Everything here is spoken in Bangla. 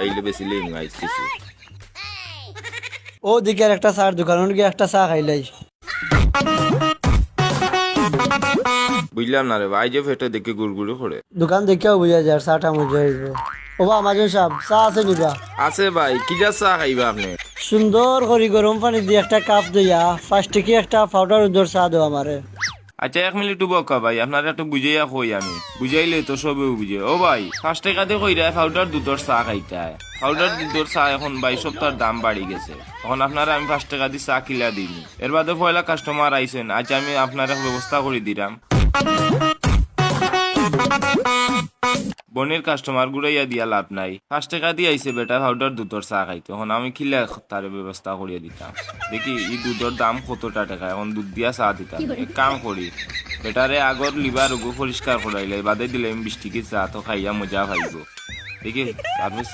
পাইলে বেশি লেম আইস কিছু। ও দিকের একটা চার দোকান গিয়ে একটা চা খাইলাই। বুঝলাম না রে ভাই, যে ফেটে দেখে গুড়গুড়ি করে। দোকান দেখেও বুঝা যায় চাটা মজা হইব। ও বা মাজন সাহেব চা আছে নিবা? আছে ভাই, কি যা চা খাইবা আপনি? সুন্দর করে গরম পানি দিয়ে একটা কাপ দিয়া ফার্স্টে কি একটা পাউডার উদ্দর চা দেও আমারে। আচ্ছা 1 মিনিট বকা ভাই, আপনারা একটু বুঝাইয়া কই আমি, বুঝাইলে তো সবেও বুঝে। ও ভাই 5 টাকা দিয়ে কইরা পাউডার দুধর চা খাইতে, পাউডার দুধর চা এখন 22 দাম বাড়ি গেছে। এখন আপনারা আমি 5 টাকা দিয়ে চা কিলা দিই, এর বাদে পয়লা কাস্টমার আইছেন। আচ্ছা আমি আপনারা ব্যবস্থা করে দিলাম। বনের কাস্টমার গুড়াইয়া দিয়া লাভ নাই, 5 টাকা দিয়ে আইছে বেটা পাউডার দুধর চা খাইতে। এখন আমি খিলা তার ব্যবস্থা করিয়া দিতাম। দেখি এই দুধের দাম কতটা টাকা, এখন দুধ দিয়া চা দিতাম। এক কাম করি, বেটারে আগর লিভার পরিষ্কার করাইলে বাদে দিলে 20 টিকি চা তো খাইয়া মজা পাইব। দেখি তারপর